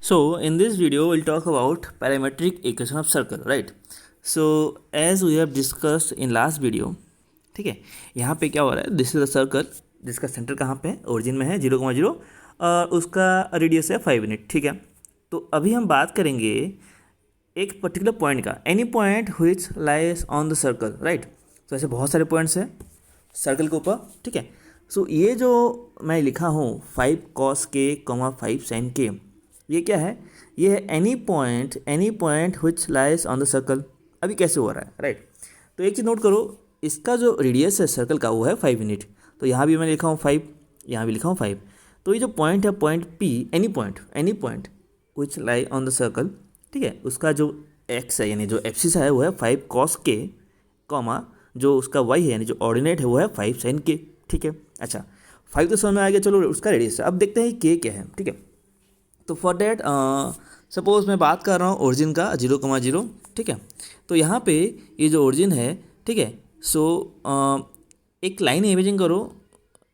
So in this video we'll talk about parametric equation of circle, right? So as we have discussed in last video, ठीक है, यहाँ पे क्या हो रहा है, दिस इज अ सर्कल जिसका सेंटर कहाँ पे है, ओरिजिन में है 0,0 और उसका रेडियस है 5 यूनिट, ठीक है। तो अभी हम बात करेंगे एक पर्टिकुलर पॉइंट का, any point which lies on the circle, right. तो ऐसे बहुत सारे पॉइंट्स हैं सर्कल के ऊपर, ठीक है। सो ये जो मैं लिखा हूँ 5 cos k, 5 sin k, ये क्या है, ये है any point which lies on the circle. अभी कैसे हो रहा है, राइट। तो एक चीज़ नोट करो, इसका जो रेडियस है सर्कल का वो है 5 यूनिट। तो यहाँ भी मैं लिखा हूँ 5, यहाँ भी लिखा हूँ 5। तो ये जो पॉइंट है, point P, any point which lie on the circle, ठीक है, उसका जो एक्स है यानी जो एप्सिस है वो है 5 cos k, कॉमा जो उसका y है यानी जो ऑर्डिनेट है वो है 5 sin k, ठीक है। अच्छा, 5 तो समझ में आ गया, चलो उसका रेडियस है। अब देखते हैं k क्या है, ठीक है। तो फॉर डैट सपोज मैं बात कर रहा हूँ ओरिजिन का 0,0, ठीक है। तो यहाँ पे ये जो ओरिजिन है, ठीक है, सो एक लाइन इमेजिंग करो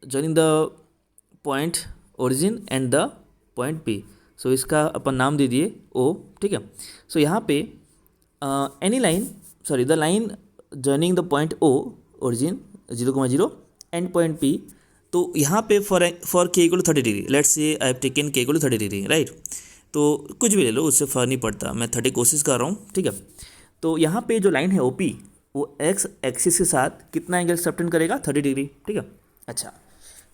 joining the point origin and the point P. So इसका अपन नाम दे दिए ओ, ठीक है। सो यहाँ पे any line, sorry the line joining the point O origin 0,0 and point P. तो यहाँ पे फॉर के equal to 30 degree, let's say I have taken के इक्वल टू 30 डिग्री, राइट। तो कुछ भी ले लो, उससे फर्क नहीं पड़ता, मैं 30 कोशिश कर रहा हूँ, ठीक है। तो यहाँ पे जो लाइन है ओपी, वो एक्स एक्सिस के साथ कितना एंगल सब्टेंड करेगा, 30 डिग्री, ठीक है। अच्छा,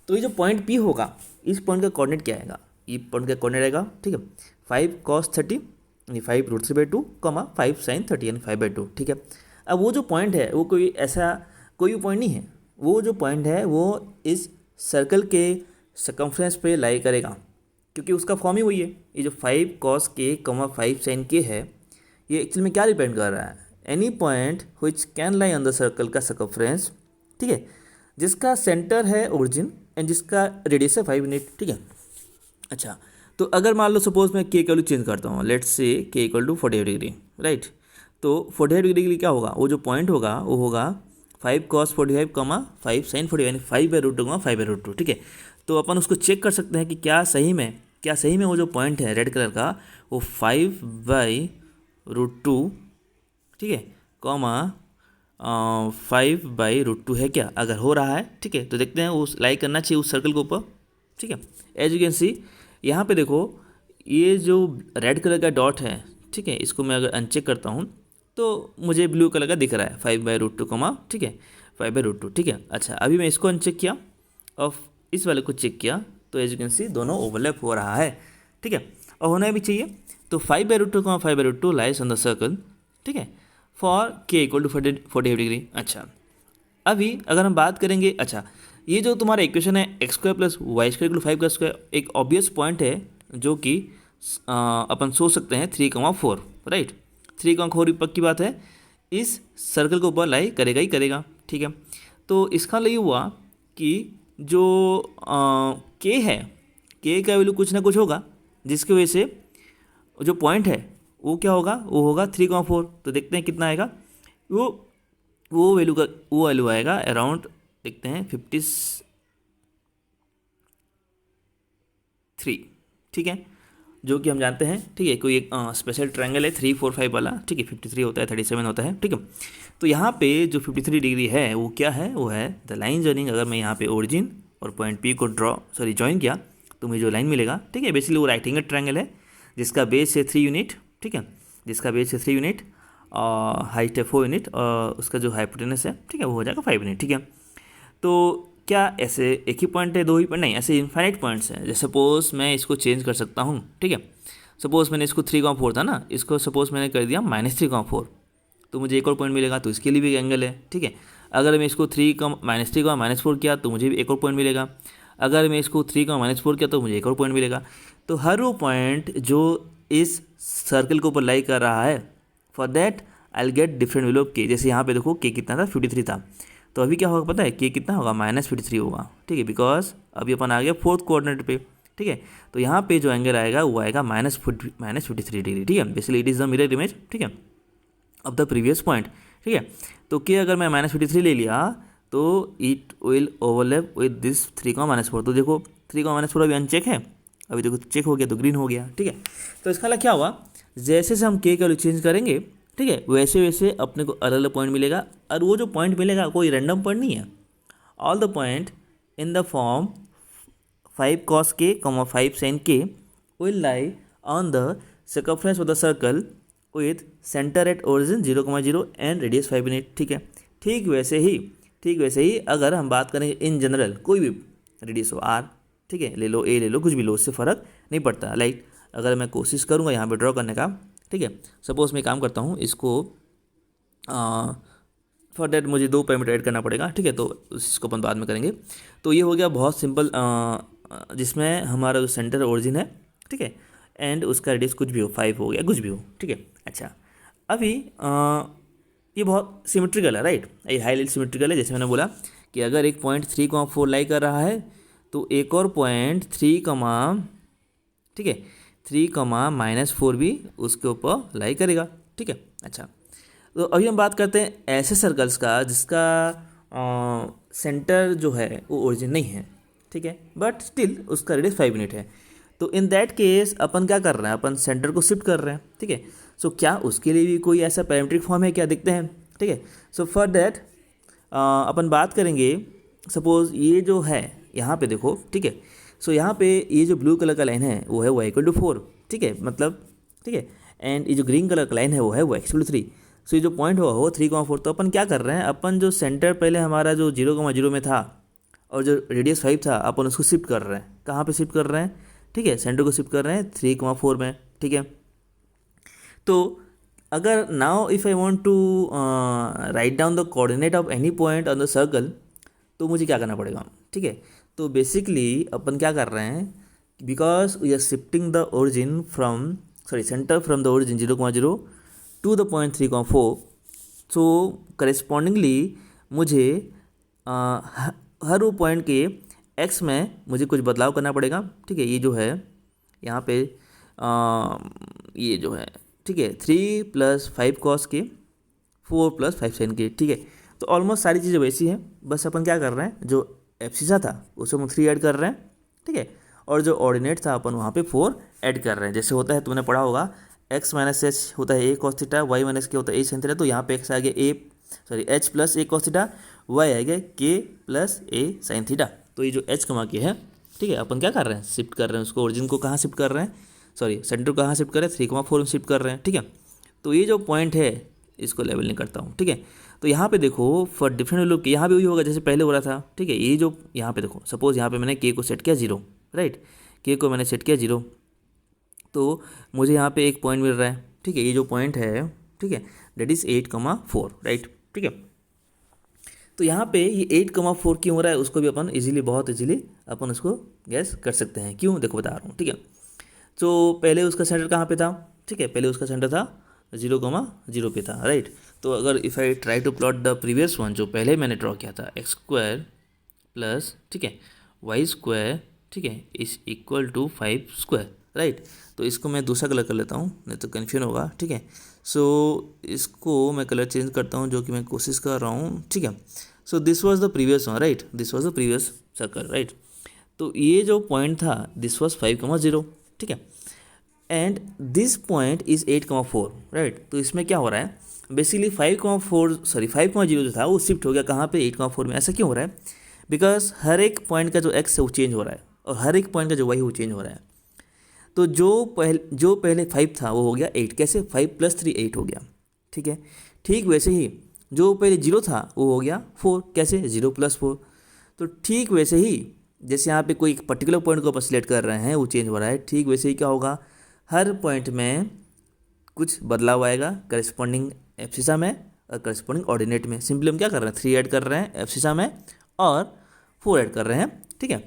तो ये जो पॉइंट पी होगा, इस पॉइंट का कोऑर्डिनेट क्या आएगा, ये पॉइंट का कोऑर्डिनेट आएगा, ठीक है, 5 cos 30 यानी 5√3/2, 5 sin 30 यानी 5/2, ठीक है। अब वो जो पॉइंट है वो कोई ऐसा कोई भी पॉइंट नहीं है, वो जो पॉइंट है वो इस सर्कल के सर्कमफ्रेंस पे लाई करेगा, क्योंकि उसका फॉर्म ही वही है। ये जो 5 cos k, 5 sin k है, ये एक्चुअल में क्या डिपेंड कर रहा है, any point which can lie on the circle का सर्कमफ्रेंस, ठीक है, जिसका सेंटर है ओरिजिन एंड जिसका रेडियस है 5 यूनिट, ठीक है। अच्छा, तो अगर मान लो सपोज मैं के इक्वल टू चेंज करता हूँ, लेट्स से के इक्वल टू 45 डिग्री, राइट। तो 45 डिग्री के लिए क्या होगा, वो जो पॉइंट होगा वो होगा 5 cos 45, 5 sin 45 यानी 5/2, 5/2, ठीक है। तो अपन उसको चेक कर सकते हैं कि क्या सही में वो जो पॉइंट है रेड कलर का वो 5/2, ठीक है, कॉमा 5/2 है क्या, अगर हो रहा है, ठीक है, तो देखते हैं उस लाइक करना चाहिए उस सर्कल के ऊपर, ठीक है। एज यू कैन सी यहाँ पे देखो, ये जो रेड कलर का डॉट है, ठीक है, इसको मैं अगर अनचेक करता हूँ तो मुझे ब्लू कलर का दिख रहा है 5/2, ठीक है, 5/2, ठीक है। अच्छा, अभी मैं इसको अनचेक किया और इस वाले को चेक किया, तो एज यू कैन सी दोनों ओवरलैप हो रहा है, ठीक है, और होना भी चाहिए। तो 5/2, 5/2 लाइज ऑन द सर्कल, ठीक है, फॉर के इक्वल टू 45 डिग्री। अच्छा, अभी अगर हम बात करेंगे, अच्छा, ये जो तुम्हारा इक्वेशन है X square plus Y square equal 5 का स्क्वायर, एक ऑब्वियस पॉइंट है जो कि अपन सोच सकते हैं 3,4, राइट। 3,4 पक्की बात है, इस सर्कल के ऊपर लाई करेगा ही करेगा, ठीक है। तो इसका लिए हुआ कि जो के है, के का वैल्यू कुछ ना कुछ होगा, जिसकी वजह से जो पॉइंट है वो क्या होगा, वो होगा 3,4। तो देखते हैं कितना आएगा, वो वो वैल्यू आएगा अराउंड, देखते हैं 53, ठीक है, जो कि हम जानते हैं, ठीक है, कोई एक स्पेशल ट्रायंगल है 3, 4, 5 वाला, ठीक है, 53 होता है, 37 होता है, ठीक है। तो यहाँ पे जो 53 डिग्री है वो क्या है, वो है द लाइन जॉइनिंग। अगर मैं यहाँ पे ओरिजिन और पॉइंट पी को ज्वाइन किया तो मुझे जो लाइन मिलेगा, ठीक है, बेसिकली वो राइट एंगल ट्रायंगल है जिसका बेस है 3 यूनिट, ठीक है, जिसका बेस है 3 यूनिट और हाइट है 4 यूनिट और उसका जो हाइपोटेनस है, ठीक है, वो हो जाएगा 5 यूनिट, ठीक है। तो क्या ऐसे एक ही पॉइंट है, दो ही पॉइंट नहीं, ऐसे इनफाइनाइट पॉइंट्स हैं। जैसे सपोज मैं इसको चेंज कर सकता हूँ, ठीक है। सपोज मैंने इसको 3,4 था ना, इसको सपोज मैंने कर दिया -3,4, तो मुझे एक और पॉइंट मिलेगा, तो इसके लिए भी एंगल है, ठीक है। अगर मैं इसको -3 किया तो मुझे भी एक और पॉइंट मिलेगा। अगर मैं इसको 3, -4 किया तो मुझे एक और पॉइंट मिलेगा। तो हर वो पॉइंट जो इस सर्कल के ऊपर लाई कर रहा है, for that I will get different value of के। जैसे यहाँ पे देखो के कितना था, 53 था, तो अभी क्या होगा पता है, के कितना होगा, -53 होगा, ठीक है, बिकॉज अभी अपन आ गया फोर्थ कोऑर्डिनेट पे, ठीक है। तो यहाँ पे जो एंगल आएगा वो आएगा -53 डिग्री, ठीक है, basically it is the mirror image, ठीक है, ऑफ द प्रीवियस पॉइंट, ठीक है। तो के अगर मैं -53 ले लिया तो it will overlap with this 3, -4। तो देखो 3, -4 अभी अनचेक है, अभी देखो चेक हो गया तो ग्रीन हो गया, ठीक है। तो इसका क्या हुआ, जैसे जैसे हम के वैल्यू चेंज करेंगे, ठीक है, वैसे वैसे अपने को अलग अलग पॉइंट मिलेगा। और वो जो पॉइंट मिलेगा कोई रैंडम पॉइंट नहीं है, all the point in the form 5 cos k, 5 sin k will lie on the circumference of the circle with center at origin 0,0 and radius 5 unit, ठीक है। ठीक वैसे ही अगर हम बात करें इन जनरल कोई भी रेडियस हो आर, ठीक है, ले लो ए ले लो कुछ भी लो, उससे फ़र्क नहीं पड़ता। लाइक अगर मैं कोशिश करूँगा यहाँ पे ड्रॉ करने का, ठीक है, सपोज मैं काम करता हूँ इसको, फॉर डैट मुझे 2 पैरामीटर ऐड करना पड़ेगा, ठीक है, तो इसको अपन बाद में करेंगे। तो ये हो गया बहुत सिंपल, जिसमें हमारा जो सेंटर ओरिजिन है, ठीक है, एंड उसका रेडियस कुछ भी हो, 5 हो गया कुछ भी हो, ठीक है। अच्छा अभी ये बहुत सिमेट्रिकल है, राइट, ये हाईली सिमेट्रिकल है। जैसे मैंने बोला कि अगर एक पॉइंट 3,4 लाई कर रहा है तो एक और पॉइंट 3, ठीक है, 3, -4 भी उसके ऊपर लाई करेगा, ठीक है। अच्छा तो अभी हम बात करते हैं ऐसे सर्कल्स का जिसका सेंटर जो है वो ओरिजिन नहीं है, ठीक है, बट स्टिल उसका रेडियस 5 यूनिट है। तो इन दैट केस अपन क्या कर रहे हैं, अपन सेंटर को शिफ्ट कर रहे हैं, ठीक है। सो क्या उसके लिए भी कोई ऐसा पैरामीट्रिक फॉर्म है क्या, देखते हैं, ठीक है। सो फॉर दैट अपन बात करेंगे, सपोज ये जो है यहाँ पे देखो, ठीक है। सो यहाँ पे ये जो ब्लू कलर का लाइन है वो है y=4, ठीक है, मतलब, ठीक है, एंड ये जो ग्रीन कलर का लाइन है वो है y=3। सो ये जो पॉइंट हुआ हो 3,4, तो अपन क्या कर रहे हैं, अपन जो सेंटर पहले हमारा जो 0,0 में था और जो रेडियस 5 था, अपन उसको शिफ्ट कर रहे हैं। कहाँ पे शिफ्ट कर रहे हैं, ठीक है, सेंटर को शिफ्ट कर रहे हैं 3,4 में, ठीक है। तो अगर now if I want to write down the coordinate of any point on the circle, तो मुझे क्या करना पड़ेगा, ठीक है। तो बेसिकली अपन क्या कर रहे हैं, because we are shifting the origin from centre from the origin 0,0 to the point 3,4, so correspondingly मुझे हर वो पॉइंट के एक्स में मुझे कुछ बदलाव करना पड़ेगा, ठीक है। ये जो है यहाँ पे ये जो है, ठीक है, 3 + 5 cos के 4 + 5 sin के, ठीक है। तो ऑलमोस्ट सारी चीज़ें वैसी हैं, बस अपन क्या कर रहे हैं, जो एब्सिसा था उसमें हम 3 ऐड कर रहे हैं, ठीक है, और जो ऑर्डिनेट था अपन वहाँ पे 4 ऐड कर रहे हैं। जैसे होता है तुमने पढ़ा होगा x - h होता है a cos theta, y - k होता है a sin थीटा, तो यहाँ पे x आ गया h + a cos theta, y आ गया k + a sin थीटा। तो ये जो h कमा के है, ठीक है, अपन क्या कर रहे हैं, शिफ्ट कर रहे हैं उसको, ओरिजिन को कहाँ शिफ्ट कर रहे हैं, सेंटर को कहाँ शिफ्ट कर रहे हैं, 3,4 में शिफ्ट कर रहे हैं, ठीक है। तो ये जो पॉइंट है इसको लेवल नहीं करता हूँ, ठीक है। तो यहाँ पे देखो फॉर डिफरेंट वैल्यू यहाँ भी वही होगा जैसे पहले हो रहा था, ठीक है। ये जो यहाँ पे देखो, सपोज यहाँ पे मैंने k को सेट किया 0, राइट, k को मैंने सेट किया 0, तो मुझे यहाँ पे एक पॉइंट मिल रहा है, ठीक है, ये जो पॉइंट है, ठीक है, दैट इज़ 8,4, राइट, ठीक है। तो यहाँ पे ये 8,4 क्यों हो रहा है, उसको भी अपन इजीली, बहुत इजीली अपन उसको गैस कर सकते हैं। क्यों, देखो बता रहा हूँ, ठीक है। तो पहले उसका सेंटर कहाँ पे था, ठीक है, पहले उसका सेंटर था 0,0 पे था, राइट। तो अगर if I try to plot the previous one, जो पहले मैंने ड्रॉ किया था, x² + ठीक है y², ठीक है, इज इक्वल टू 5², राइट। तो इसको मैं दूसरा कलर कर लेता हूँ, नहीं तो कन्फ्यूजन होगा, ठीक है। सो इसको मैं कलर चेंज करता हूँ, जो कि मैं कोशिश कर रहा हूँ, ठीक है। So this was the previous one, right, this was the previous circle, right. तो ये जो पॉइंट था दिस वाज 5,0, ठीक है, and this point is 8,4, right. तो इसमें क्या हो रहा है, बेसिकली 5,0 जो था वो शिफ्ट हो गया कहाँ पे, 8,4 में। ऐसा क्यों हो रहा है, बिकॉज हर एक पॉइंट का जो एक्स है वो चेंज हो रहा है और हर एक पॉइंट का जो वाई है वो चेंज हो रहा है। तो जो पहले 5 था वो हो गया 8, कैसे, 5 + 3 8 हो गया, ठीक है। ठीक वैसे ही जो पहले 0 था वो हो गया 4, कैसे, 0 + 4। तो ठीक वैसे ही जैसे यहाँ पे कोई पर्टिकुलर पॉइंट को अपन सिलेक्ट कर रहे हैं वो चेंज हो रहा है, ठीक वैसे ही क्या होगा, हर पॉइंट में कुछ बदलाव आएगा करेस्पॉन्डिंग एब्सिसा में और करेस्पॉन्डिंग ऑर्डिनेट में। सिंपली हम क्या कर रहे हैं, 3 ऐड कर रहे हैं एब्सिसा में और 4 ऐड कर रहे हैं, ठीक है,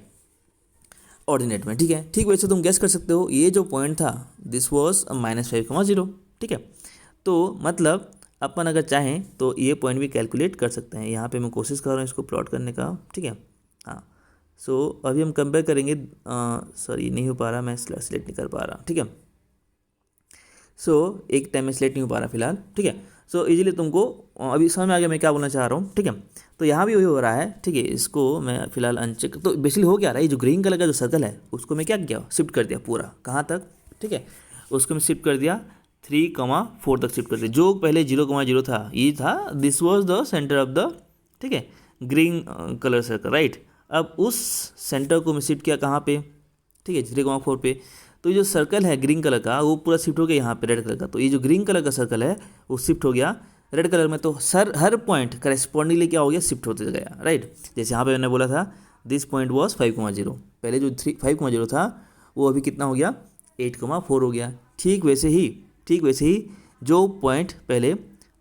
ऑर्डिनेट में, ठीक है। ठीक वैसे तुम गैस कर सकते हो, ये जो पॉइंट था दिस वॉज -5,0, ठीक है। तो मतलब अपन अगर चाहें तो ये पॉइंट भी कैलकुलेट कर सकते हैं। यहाँ पे मैं कोशिश कर रहा हूँ इसको प्लॉट करने का, ठीक है, हाँ। सो अभी हम कंपेयर करेंगे, सॉरी नहीं हो पा रहा, मैं सिलेक्ट नहीं कर पा रहा, ठीक है। सो एक टाइम में सिलेक्ट नहीं हो पा रहा फिलहाल, ठीक है। सो इजीली तुमको अभी समझ में आ गया मैं क्या बोलना चाह रहा हूँ, ठीक है। तो यहाँ भी वही हो रहा है, ठीक है। इसको मैं फिलहाल अनचेक, तो बेसिकली हो क्या रहा है, ये जो ग्रीन कलर का जो सर्कल है उसको मैं क्या किया, शिफ्ट कर दिया पूरा, कहाँ तक, ठीक है। उसको मैं शिफ्ट कर दिया 3,4 तक शिफ्ट कर दिया। जो पहले 0,0 था ये था, this was the centre of the, ठीक है, ग्रीन कलर सर्कल, राइट। अब उस सेंटर को मैं शिफ्ट किया कहाँ पे, ठीक है, 0,4 पे। तो ये जो सर्कल है ग्रीन कलर का वो पूरा शिफ्ट हो गया यहाँ पे रेड कलर का। तो ये जो ग्रीन कलर का सर्कल है वो शिफ्ट हो गया रेड कलर में। तो हर पॉइंट करेस्पॉन्डिंगली क्या हो गया, शिफ्ट होते गया, राइट। जैसे यहाँ पे मैंने बोला था दिस पॉइंट वॉज 5,0, पहले जो 5,0 था वो अभी कितना हो गया, 8,4 हो गया। ठीक वैसे ही जो पॉइंट पहले,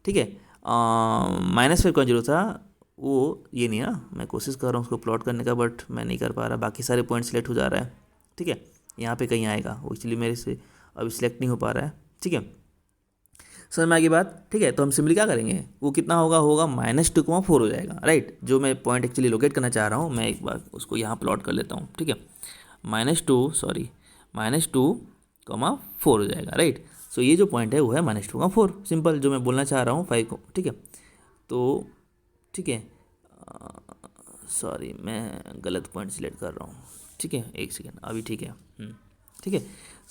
ठीक है, -5,0 था वो, ये नहीं ना, मैं कोशिश कर रहा हूँ उसको प्लॉट करने का बट मैं नहीं कर पा रहा, बाकी सारे पॉइंट सिलेक्ट हो जा रहा है, ठीक है। यहाँ पे कहीं आएगा वो, इसलिए मेरे से अभी सिलेक्ट नहीं हो पा रहा है, ठीक है। समझ में आ गई बात, ठीक है। तो हम सिंपली क्या करेंगे, वो कितना होगा -2,4 हो जाएगा, राइट। जो मैं पॉइंट एक्चुअली लोकेट करना चाह रहा हूँ, मैं एक बार उसको यहाँ प्लॉट कर लेता हूँ, ठीक है। -2,4 हो जाएगा, राइट। सो ये जो पॉइंट है वो है -2,4, सिंपल, जो मैं बोलना चाह रहा हूँ 5 को, ठीक है। तो ठीक है, सॉरी मैं गलत पॉइंट सिलेक्ट कर रहा हूँ, ठीक है, एक सेकेंड, अभी ठीक है, ठीक है।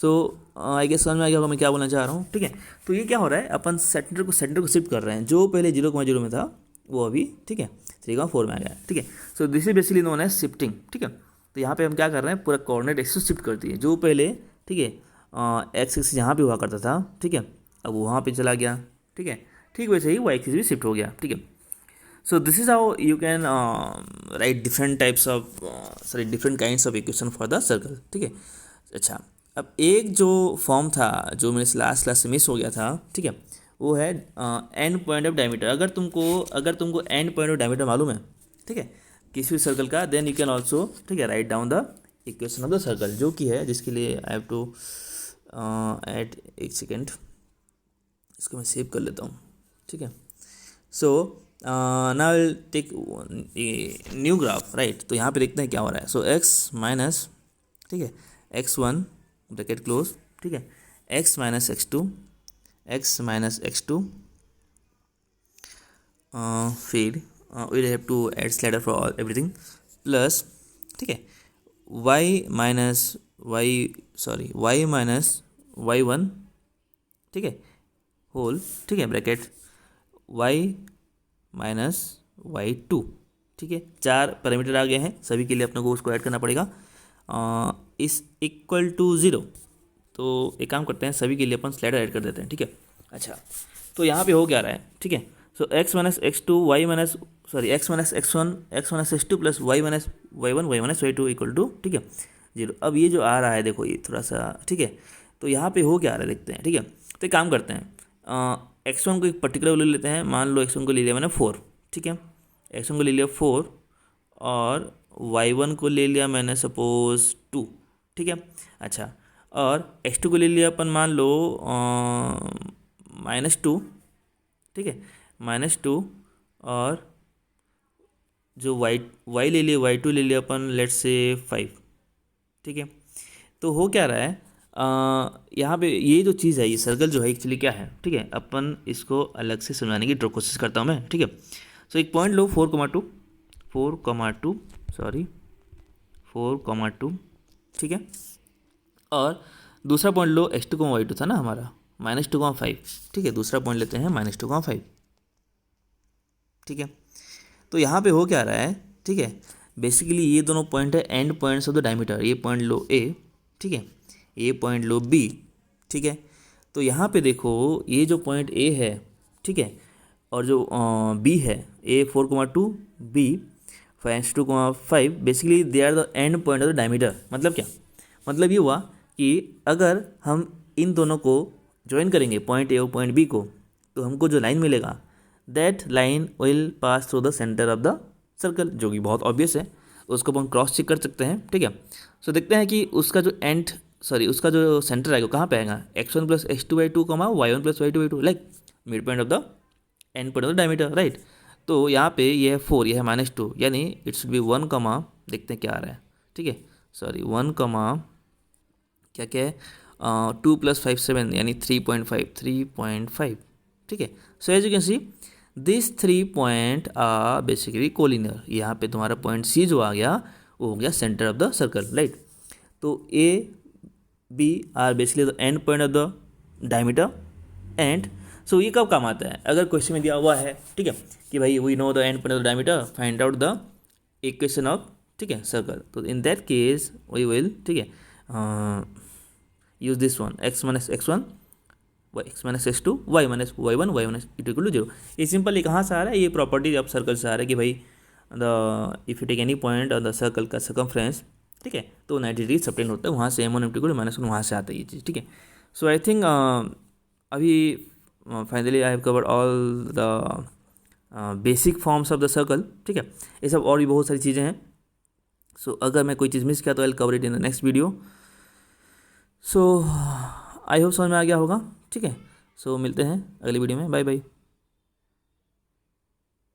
सो आई गेस समझ में आ गया होगा मैं क्या बोलना चाह रहा हूँ, ठीक है। तो ये क्या हो रहा है, अपन सेंटर को शिफ्ट कर रहे हैं, जो पहले 0,0 में था वो अभी, ठीक है, 3,4 में आ गया, ठीक है। So this is basically known as shifting, ठीक है। तो यहाँ पे हम क्या कर रहे हैं, पूरा कोऑर्डिनेट एक्सिस शिफ्ट कर दिए। जो पहले, ठीक है, एक्स एक्सिस यहाँ पे हुआ करता था, ठीक है, अब वहाँ पे चला गया, ठीक है। ठीक वैसे ही वाई एक्सिस भी शिफ्ट हो गया, ठीक है। So this is how you can write different kinds of equation for the circle, ठीक है। अच्छा, अब एक जो फॉर्म था जो मेरे लास्ट क्लास से मिस हो गया था, ठीक है, वो है एंड पॉइंट ऑफ डायमीटर। अगर तुमको एंड पॉइंट ऑफ डायमीटर मालूम है, ठीक है, किसी भी सर्कल का, देन यू कैन ऑल्सो, ठीक है, write down the equation of the circle, जो कि है, जिसके लिए आई हैव टू ऐड, एक सेकेंड, इसको मैं सेव कर लेता हूँ, ठीक है। So now will take new graph, right. तो यहाँ पे देखते हैं क्या हो रहा है। सो x माइनस, ठीक है, x1 ब्रैकेट क्लोज, ठीक है, x माइनस x2 फिर we have to add slider for everything plus, ठीक है, y माइनस y1, ठीक है, होल, ठीक है, ब्रैकेट y माइनस y2, ठीक है। 4 पैरामीटर आ गए हैं, सभी के लिए अपने को उसको ऐड करना पड़ेगा, इस इक्वल टू 0। तो एक काम करते हैं, सभी के लिए अपन स्लाइडर ऐड कर देते हैं, ठीक है। अच्छा, तो यहाँ पे हो क्या रहा है, ठीक है। So x minus x2 x minus x2 plus y minus y2 equal to, ठीक है, 0। अब ये जो आ रहा है देखो, ये थोड़ा सा, ठीक है, तो यहाँ पे हो क्या आ रहा है देखते हैं, ठीक है। तो एक काम करते हैं, x1 को एक पर्टिकुलर वैल्यू लेते हैं, मान लो x1 को ले लिया मैंने 4, ठीक है, x1 को ले लिया 4 और y1 को ले लिया मैंने सपोज 2, ठीक है। अच्छा, और x2 को ले लिया अपन मान लो -2, ठीक है, -2, और जो y ले लिया, y2 ले लिया अपन लेट्स से 5, ठीक है। तो हो क्या रहा है, यहाँ पे ये जो चीज़ है, ये सर्कल जो है एक्चुअली क्या है, ठीक है, अपन इसको अलग से समझाने की कोशिश करता हूँ मैं, ठीक है। सो एक पॉइंट लो 4,2, ठीक है, और दूसरा पॉइंट लो x2, y2 था ना हमारा -2,5, ठीक है, दूसरा पॉइंट लेते हैं -2,5, ठीक है। तो यहाँ पे हो क्या रहा है, ठीक है, बेसिकली ये दोनों पॉइंट है and points of the diameter. ये पॉइंट लो A, ठीक है, ये पॉइंट लो B, ठीक है। तो यहाँ पे देखो, ये जो पॉइंट A है, ठीक है, और जो B है, A 4,2, B 5,2,5, basically they are the end point of the diameter. मतलब क्या, मतलब ये हुआ कि अगर हम इन दोनों को ज्वाइन करेंगे, पॉइंट A और पॉइंट B को, तो हमको जो लाइन मिलेगा, that line will pass through the centre of the circle, जो कि बहुत ऑब्वियस है, उसको अपन क्रॉस चेक कर सकते हैं, ठीक है। सो देखते हैं कि उसका जो सेंटर आएगा कहाँ पे आएगा, x1 plus x2/2, y1 plus y2/2, like mid point of the end point of the diameter, right. तो यहाँ पे ये है 4, ये है -2, यानी इट शुड बी 1, देखते हैं क्या आ रहा है, ठीक है, 1, क्या है, 2 + 5 7 यानी 3.5 ठीक है। So as you can see this 3 point are basically collinear. यहाँ पे तुम्हारा पॉइंट सी जो आ गया वो हो गया centre of the circle, right. तो A B R basically the end point of the diameter and so ये कब काम आता है, अगर क्वेश्चन में दिया हुआ है, ठीक है, कि भाई we know the end point of the diameter, find out the equation of, ठीक है, सर्कल। तो in that case we will, ठीक है, use this one x - x1 x - x2 y - y1 y1 = 0। ये सिंपल ये कहाँ से आ रहा है, ये प्रॉपर्टी ऑफ सर्कल से आ रहा है कि भाई the if you take any point on the circle का सर्कमफ्रेंस, ठीक है, तो 90 डिग्री सबटेंड होता है, वहाँ से m1 = -1 वहाँ से आता है ये चीज़, ठीक है। सो आई थिंक अभी finally I have covered all the basic forms of the circle, ठीक है। ये सब और भी बहुत सारी चीज़ें हैं। सो अगर मैं कोई चीज़ मिस किया तो I will cover it in the next video. So I hope समझ में आ गया होगा, ठीक है। सो मिलते हैं अगली वीडियो में, बाय बाय।